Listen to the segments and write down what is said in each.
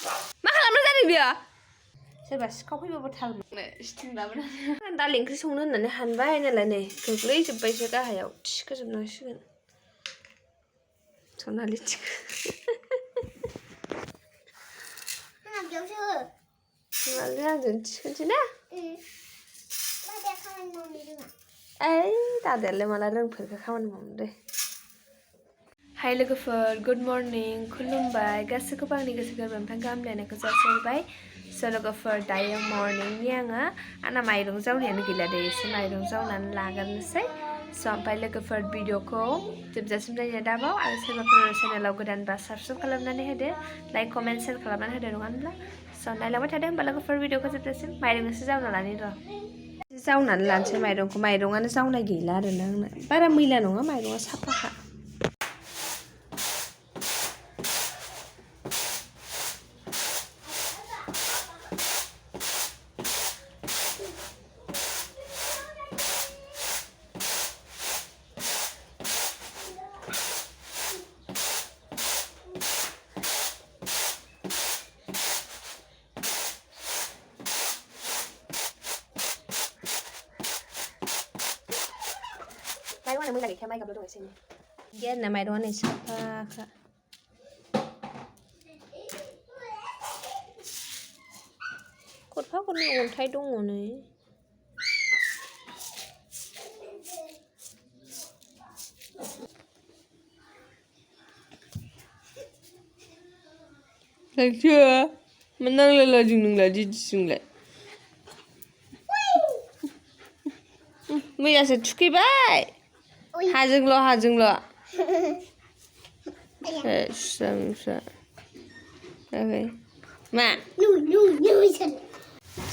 मा खालामनो जादों बियो सोरबा सिखाव फैबाबो थाल मोनो सिथिंलाबो दालि ओंख्रि संनो होननानै हानबाय नालाय नै गोग्लैजोब्बायसो गाहायाव थिखोजोबनांसिगोन सनालि थिखो सनालि आंजों थिखोनोसै ना दादायालाय माला रोंफेरखो खामानि मावनो दे हाय लोगोफोर गुड मर्निं खुलुमबाय गासैखौबो आंनि गोसो गोरबोनिफ्राय गाहाम हामलायनायखौ जासिहरबाय स' लोगोफोर दायो मर्निंनि आंना माइरं जावनायानो गैला दे एसे माइरं जावनानै लाग्रोनोसै स' ओमफ्राय लोगोफोर भिडिअखौ जोबजासिम नायनो दाबाव आरो सोरबाफोर चेनेलाव गोदानबा साबस्क्राइब खालामनानै होदो लाइक कमेन्ट शेयार खालामनानै होदो नङा होनब्ला स' नायलांबाय थादो होमबा लोगोफोर भिडिअखौ जोबजासिम माइरंसो जावना लानि र' जावनानै लानोसै माइरंआनो जावनाय गैला आरोना आंना बारा मैला नङा माइरंआ साफाखा माइरंआनो मैला गैखाया माइ गाबल' दं एसे बिदि आरोना माइरंआनो साफाखा गरफा गरनै अन्थाइ दङ नै Laksa, menang lajing nunglah jijisunglah. मैयासो थुखैबाय हाजोंल' स्रा मा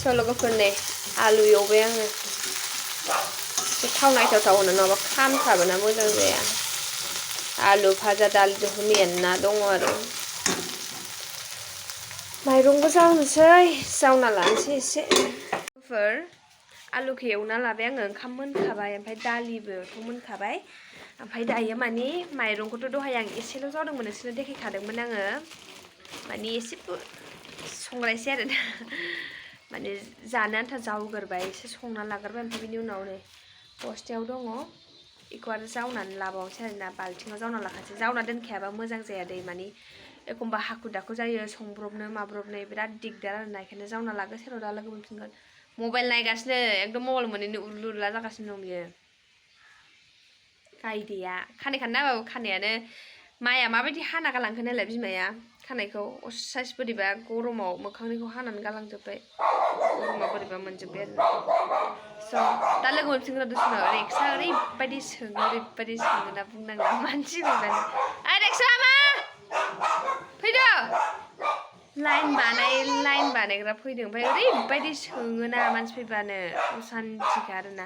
सल'गोफोर नै आलु एवबाय आङो थाव नायथावथाव होनो नङाबा खामथाबोना मोजां जाया आलु भाजा दालि जहल मेना दङ आरो माइरंबो जावनोसै जावना लानोसै एसे आलुखौ एवना लाबाय आङो ओंखाम मोनखाबाय ओमफ्राय दालिबोथ' मोनखाबाय ओमफ्राय दायो माने माइरंखौथ' दहाय आं एसेल' जावदोंमोन नोंसोरनो देखायखादोंमोन आङो माने एसे संग्रायसै आरो ना माने जानो आन्था जावगोरबाय एसे संना लाग्रोबाय ओमफ्राय बिनि उनाव नै बस्थायाव दङ बेखौ आरो जावनानै लाबावनोसै आरोना बाल्थिङाव जावना लाखासै जावना दोनखायाबा मोजां जाया दै माने एखमबा हाखु दाखु जायो संब्रबनो माब्रबनो बिराद दिगदार आरोना बेखायनो जावना लागोसै र' दा लोगो मोनफिनगोन मबाइल नायगासिनो एकदम मबाइल मोनैनो उरलु उरला जागासिनो दं बियो गायदेया खानाय खानो नांगौ खानायानो माइया माबायदि हाना गालांखो नालाय बिमाया खानायखौ असाइस बोरैबा गरमाव मोखांनिखौ हानानै गालांजोब्बाय गरमा बोरैबा मोनजोब्बाय आरो स' दा लोगो मोनफिनगोन दसेनो रेक्सा ओरैबायदि सोङोना बुंनांला मानसि फैबानो ओइ रेक्सा मा फैदो लाइन बानायग्रा फैदों ओमफ्राय ओरैबायदि सोङोना मानसि फैबानो असान्थिखा आरोना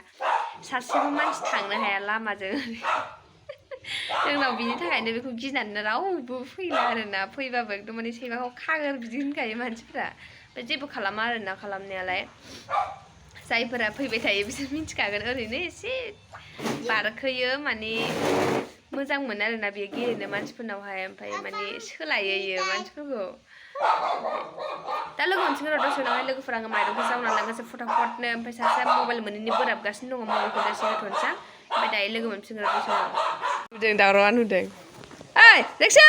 सासेबो मानसि थांनो हाया लामाजों जोंनाव बिनि थाखायनो बेखौ गिनानै रावबो फैला आरोना फैबाबो एकदम माने सैमाखौ खागोर बिदि होनखायो मानसिफोरा ओमफ्राय जेबो खालामा आरोना खालामनायालाय जायफोरा फैबाय थायो बिसोर मिथिखागोन ओरैनो एसे बारखोयो माने मोजां मोनो आरोना बेयो गेलेनो मानसिफोरनावहाय ओमफ्राय माने सोलायो मानसिफोरखौ दा लोगो मोनसिगोन र' दसे उनावहाय लोगोफोरा आङो माइरंखौ जावना लांगासिनो फटाफटनो ओमफ्राय सासेया मबाइल मोनैनि बोराबगासिनो दङ मबाइलखौ दसे होथ'नोसै ओमफ्राय दायो लोगो मोनसिगोन र' दसे उनाव नुदों दावरावआ नुदों ओइ रेक्सा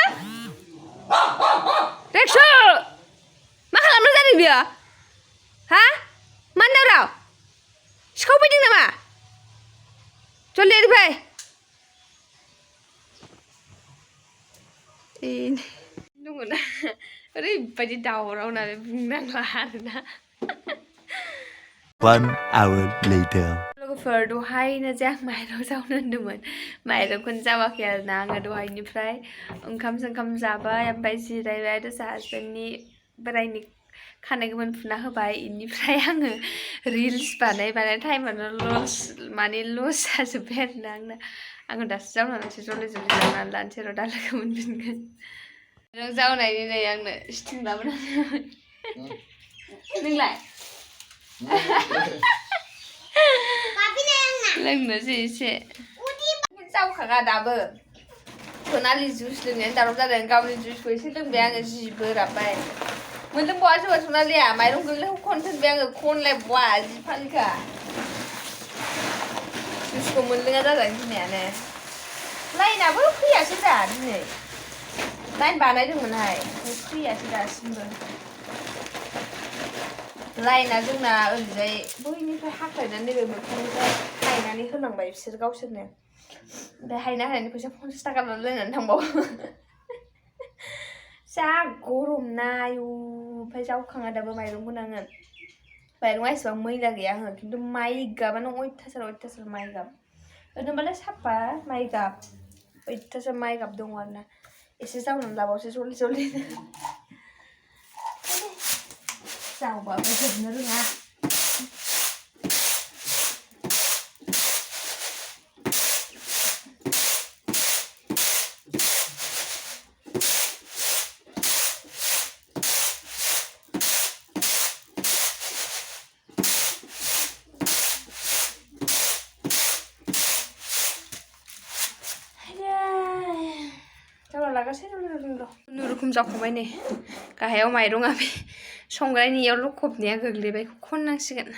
मा खालामनो जादों बियो हा मानो दावराव सिखाव फैदों नामा जल्दि ओरै फै दङना ओरैबायदि दावराव होननानै बुंनांला आरोना 1 hour later लोगोफोर दहायनो जे आं माइरं जावनो होनदोंमोन माइरंखौनो जावाखै आरोना आङो दहायनिफ्राय ओंखाम जाबाय ओमफ्राय जिरायबाय दसे हासबेन्डनि बोरायनि खानाय गोमोन फुना होबाय बेनिफ्राय आङो रिल्स बानाय टाइमानो लस जाजोब्बाय आरोना आङो दासो जावनानैसो जल्दि जावनानै लानोसै र' दा लोगो मोनफिनगोन माइरं जावनायनि नै आंनो सिथिंलाबो नोंलाय लोंनोसै एसे जावखागा दाबो सनालि जुइस लोंनायानो दावराव जादों गावनि जुइसखौ एसे लोंबाय आङो जि बोराबबाय मोनलोंबावा सोरबा सनालिया माइरं गोग्लैखौ खनथोनबाय आङो खनलायबावा जि फालिखा जुसखौ मोनलोङा जाजानो गिनायानो लाइनाबो फैयासै दा दिनै लाइन बानायदोंमोनहाय ओमफ्राय फैयासै दासिमबो लाइना जोंना ओरैजाय बैनिफ्राय हाख्लायनानै नैबे मोखांनिफ्राय हायनानै होनांबाय बिसोर गावसोरनो ओमफ्राय हायना होनायनि फैसा 50 थाखा लानानै थांबावो जा गरम ना आयु ओमफ्राय जावखाङा दाबो माइरंखौ नाङो माइरङा एसेबां मैला गैया आङो खिन्थु माइ गाबानो अयथासार माइ गाब ओरैनोबालाय साफा माइ गाब अयथासार माइ गाब दङ आरोना एसे जावनानै लाबावसै जल्दि जावबाबो जोबनो रोङा खुनुरुखुम जाखांबाय नै गाहायाव माइरङा बे संग्रायनियाव लखबनाया गोग्लैबाय खननांसिगोन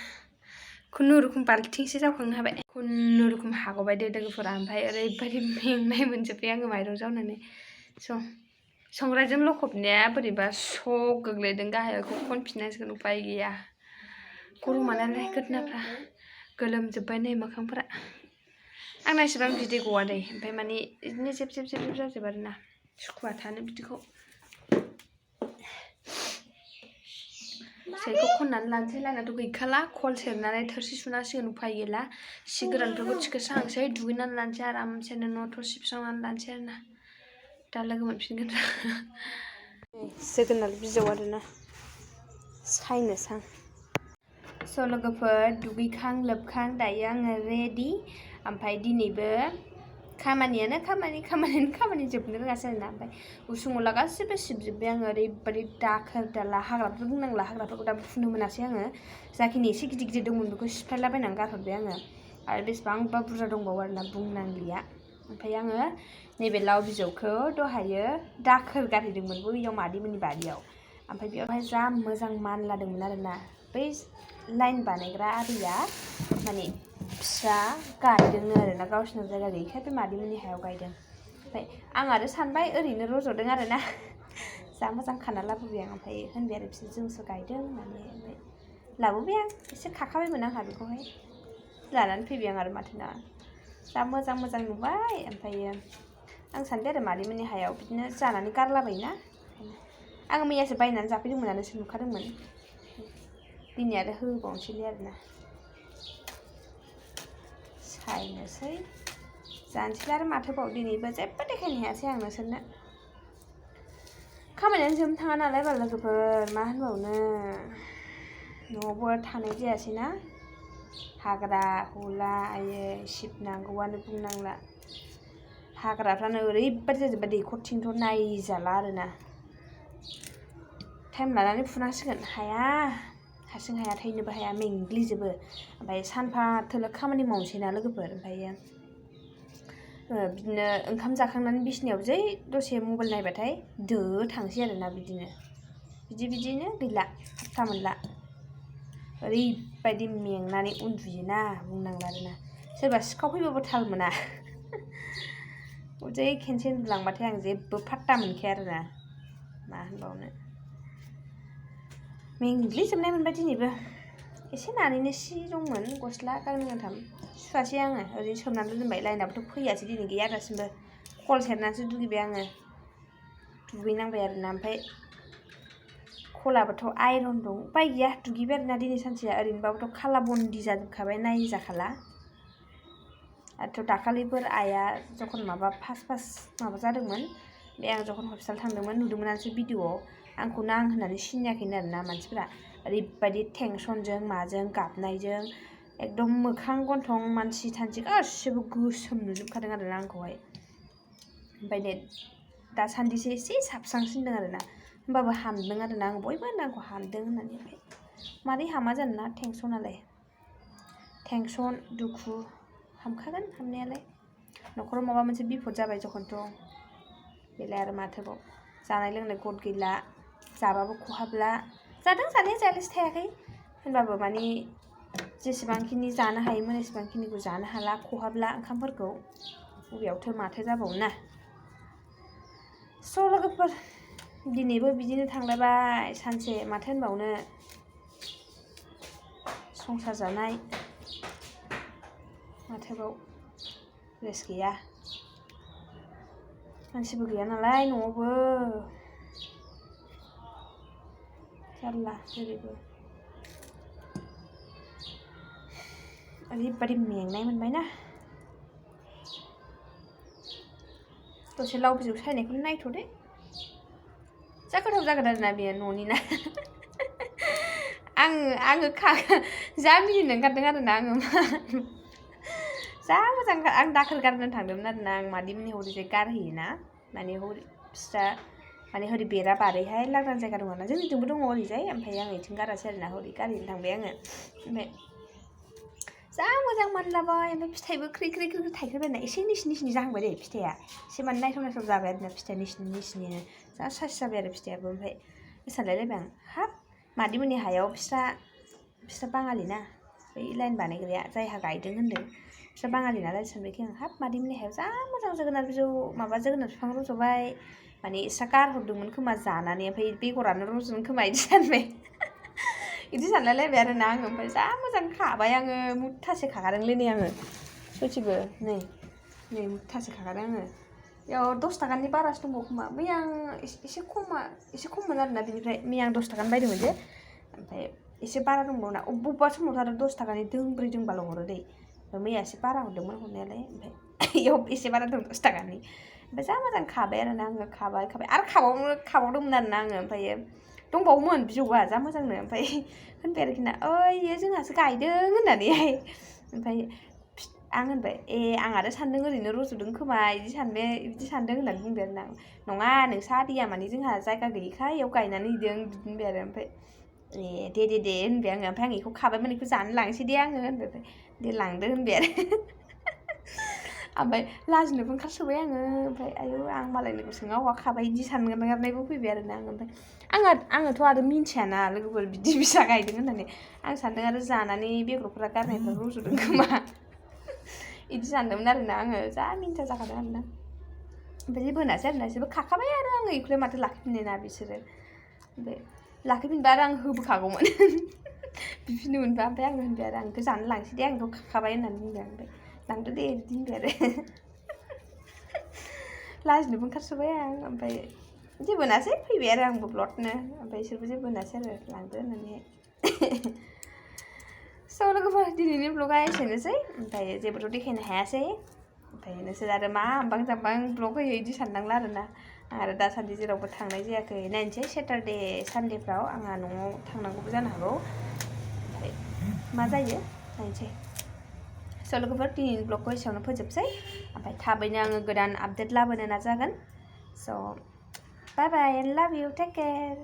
खुनुरुखुम बाल्थिंसे जावखांनो हाबाय खुनुरुखुम हागबाय दे लोगोफोरा ओमफ्राय ओरैबायदि मेंनाय मोनजोब्बाय आङो माइरं जावनानै संग्रायजों लखबनाया बोरैबा गोग्लैदों गाहायावखौ खनफिननांसिगोन उपाय गैया गरमानालाय गोदनाफ्रा गोलोमजोब्बाय नै मोखांफोरा आंना एसेबां बिदै गवा दै ओमफ्राय माने बिदिनो जेब जाजोबो आरोना सुखुवा थानो बिदिखौ सेरखौ खननानै लानोसै लाइनाथ' गैखाला कल सेरनानै थोरसि सुनांसिगोन उफाय गैला सि गोरानफोरखौ थिखोस्रांसै दुगैनानै लानोसै आरामसेनो न' सिबस्रांनानै लानोसै आरोना दा लोगो मोनफिनगोन जोगोनार बिजौ आरोना सायनोसां लोगोफोर दुगैखां लोबखां दायो आङो रेडि ओमफ्राय दिनैबो खामानि जोबनो रोङासै आरोना ओमफ्राय उसुं उला गासिबो सिबजोब्बाय आङो ओरैबायदि दाखोर दाला हाग्राफोर बुंनांला हाग्राफोरखौ दा फुनो मोनासै आङो जाखिनि एसे गिदिर दंमोन बेखौ सिफायलाबायनानै गारहरबाय आङो आरो बेसेबांबा बुरजा दंबावो आरोना बुंनांलिया ओमफ्राय आङो नैबे लाव बिजौखौ दहायो दाखोर गारहैदोंमोन बैयाव मादैमोननि बारियाव ओमफ्राय बेयावहाय जा मोजां मानलादोंमोन आरोना बै लाइन बानायग्रा आदैया माने फिसा गायदोंनो आरोना गावसिनाव जायगा गैयैखाय बे मादैमोननि हायाव गायदों ओमफ्राय आं आरो सानबाय ओरैनो रज'दों आरोना जा मोजां खाना लाबोबाय आं ओमफ्राय होनबाय आरो बिसोर जोंसो गायदों होननानै ओमफ्राय लाबोबाय आं एसे खाखाबायमोन आंहा बेखौहाय लानानै फैबाय आं आरो माथोना जा मोजां नुबाय ओमफ्रायो आं सानबाय आरो मादैमोननि हायाव बिदिनो जानानै गारलाबायोना आं मैयासो बायनानै जाफैदोंमोन नोंसो नुखादोंमोन दिनै आरो होबावनोसैलै आरोना सायनोसै जानोसै आरो माथोबाव दिनैबो जेबो देखायनो हायासै आं नोंसोरनो खामानियानो जोबनो थाङा नालाय बाल लोगोफोर मा होनबावनो न'आवबो थानाय जायासैना हाग्रा हुला आयै सिबनांगौआनो बुंनांला हाग्राफ्रानो ओरैबायदि जाजोब्बाय दैखरथिंथ' नायजाला आरोना टाइम लानानै फुनांसिगोन हारसिं हाया थैनोबो हाया मेंग्लिजोबो ओमफ्राय सानफा थोलो खामानि मावनोसैना लोगोफोर ओमफ्रायो बिदिनो ओंखाम जाखांनानै बिसिनायाव जै दसे मबाइल नायबाथाय थांसै आरोना बिदिनो गैला फात्ता मोनला ओरैबायदि मेंनानै उन्दुयोना बुंनांला आरोना सोरबा सिखाव फैबाबो थाल मोना जै खेनसे उन्दुलांबाथाय आं जेबो फात्ता मोनखाया आरोना मा होनबावनो मेंग्लिजोबनाय मोनबाय दिनैबो एसे नानैनो सि दंमोन गस्ला गांनै गांथाम सुवासै आङो ओरैनो सोमनानै दोनबाय लाइनाबोथ' फैयासै दिनै गैया दासिमबो कल सेरनानैसो दुगैबाय आङो दुगैनांबाय आरोना ओमफ्राय कलाबोथ' आइरन दं उपाय गैया दुगैबाय आरोना दिनै सानसेया ओरैनोबाबोथ' खाला बन्दी जाजोबखाबाय नायजाखाला आरोथ' दाखालिफोर आइया जखन फार्स्ट माबा जादोंमोन बे आं जखन हस्पिटाल थांदोंमोन नुदोंमोनासो भिडिअ'आव आंखौ नां होननानै सिनायाखैनो आरोना मानसिफोरा ओरैबायदि टेनसनजों माजों गाबनायजों एकदम मोखां गन्थं मानसि थानसि गासिबो गोसोम नुजोबखादों आरोना आंखौहाय ओमफ्राय दासान्दिसो एसे साबस्रांसिनदों आरोना होमबाबो हामदों आरोना आं बयबो होनो आंखौ हामदों होननानै ओमफ्राय मारै हामा जानोना टेनसन दुखु हामखागोन हामनायालाय न'खराव माबा मोनसे बिपद जाबाय जखनथ' बेलाय आरो माथोबाव जानाय लोंनाय गद गैला जाबाबो खहाबला जादों जानाया जायालासे थायाखै होनबाबो माने जेसेबांखिनि जानो हायोमोन एसेबांखिनिखौ जानो हाला खहाबला ओंखामफोरखौ बबेयावथो माथो जाबावो ना स' लोगोफोर दिनैबो बिदिनो थांलायबाय सानसे माथो होनबावनो संसार जानाय माथोबाव रेस्ट गैया मानसिबो गैया नालाय न'आवबो जारला जेरैबो ओरैबादि मेंनाय मोनबाय ना दसे लाव बिजौ सायनायखौनो नायथ'दे जा गोथाव जागोन आरोना बेयो न'नि ना आङो जा मिनिनो ओंखारदों आरोना आङो जा मोजां आं दाखोर गारनो थांदोंमोन आरोना आं मादैमोननि हरैजाय गारहैयोना माने बिस्रा माने हरै बेरा बारैहाय लांदां जायगा दङ ना जोंनिथिंबो दङ ओरैजाय ओमफ्राय आं इथिं गारासै आरोना हरै गारहैनो थांबाय आङो ओमफ्राय जा मोजां मानलाबाय ओमफ्राय फिथाइबो ख्रि ख्रि ख्रि थाइख्रेबायना एसे निसिनि जाहांबाय दे फिथाइया एसे माने नायथाव जाबाय आरोना फिथाइया निसिनिनो जा साइस जाबाय आरो फिथाइयाबो ओमफ्राय सानलायलायबाय आं हाब मादैमोननि हायाव बिस्रा बाङालि ना बै लाइन बानायग्राया जायहा गायदों होनदों बिस्रा बाङालि नालाय सानबायखि आं हाब मादैमोननि हायाव जा मोजां जोगोनार बिजौ माबा जोगोनार बिफां रज'बाय माने इसरा गारहरदोंमोन खोमा जानानै ओमफ्राय बेगरानो रज'दों खोमा इदि सानबाय इदि सानलायलायबाय आरोना आङो ओमफ्राय जा मोजां खाबाय आङो मुथासे खाखादोंलै नै आङो सयथिबो नै मुथासे खाखादों आङो बेयाव 10 थाखानि बारासो दंबावो खोमा मैया आं एसे खममोन आरोना बिनिफ्राय मैया आं 10 थाखानि बायदोंमोन जे ओमफ्राय एसे बारा दंबावोना बबेबा समावथ' आरो 10 थाखानि दोंब्रै दोंबाल' हरो दै मैया एसे बारा हरदोंमोन हरनायालाय ओमफ्राय इयाव एसे बारा दं 10 थाखानि ओमफ्राय जा मोजां खाबाय आरोना आङो खाबाय आरो खाबावदोंमोन आरोना आङो ओमफ्राय दंबावोमोन बिजौआ जा मोजांनो ओमफ्राय होनबाय आरोखि ना ओइ इयो जोंहासो गायदों होननानैहाय ओमफ्राय आं होनबाय आं आरो सान्दों ओरैनो रज'दों खोमा बिदि सान्दों होननानै बुंबाय आरोना नङा नोंसा आदैया माने जोंहा जायगा गैयिखाय इयाव गायनानै हैदों बिदि होनबाय आरो ओमफ्राय दे होनबाय आङो ओमफ्राय आं बेखौ खाबायमोन बेखौ जानो लांसै दे आङो होनबाय दे लांदो होनबाय आरो ओमफ्राय लाजिनोबो ओंखारसोबाय आङो ओमफ्राय आयौ आं मालायनिखौ सोङा हौवा खाबाय बिदि सानगारनायबो फैबाय आरोना आङो ओमफ्राय आङोथ' आरो मिन्थियाना लोगोफोर बिदि बिसा गायदों होननानै आं सान्दों आरो जानानै बेगरफोरा गारनायफ्रा रज'दों खोमा बिदि सानदोंमोन आरोना आङो जा मिन्थिया जाखादों आरोना ओमफ्राय जेबो होनासै आरोना बिसोरबो खाखाबाय आरो आङो इखौलाय माथो लाखिफिननो ना बिसोरो ओमफ्राय लाखिफिनबा आरो आं होबोखागौमोन बिफिननो मोनबा ओमफ्राय आङो होनबाय आरो आं बेखौ जानो लांसै दे आं बेखौ खाखाबाय होननानै बुंबाय आं ओमफ्राय लांदो दे बिदि होनबाय आरो लाजिनोबो ओंखारसोबाय आं ओमफ्राय जेबो होनासै फैबाय आरो आंबो ब्लडनो ओमफ्राय बिसोरबो जेबो होनासै आरो लांदो होननानैहाय स' लोगोफोर दिनैनि ब्लगा एसेनोसै ओमफ्राय जेबोथ' देखायनो हायासै ओमफ्राय नोंसोर आरो मा हामबां जाम्बां ब्लग होयो बिदि साननांला आरोना आं आरो दासान्दि जेरावबो थांनाय जायाखै नायनोसै सेटारडे सानडेफ्राव आंहा न'आव थांनांगौबो जानो हागौ ओमफ्राय मा जायो नायनोसै स' लोगोफोर दिनैनि ब्लगखौ एसेयावनो फोजोबसै ओमफ्राय थाबैनो आङो गोदान आपडेट लाबोनो नाजागोन स' बाय बाय एन्ड लाभ इउ टेक केयार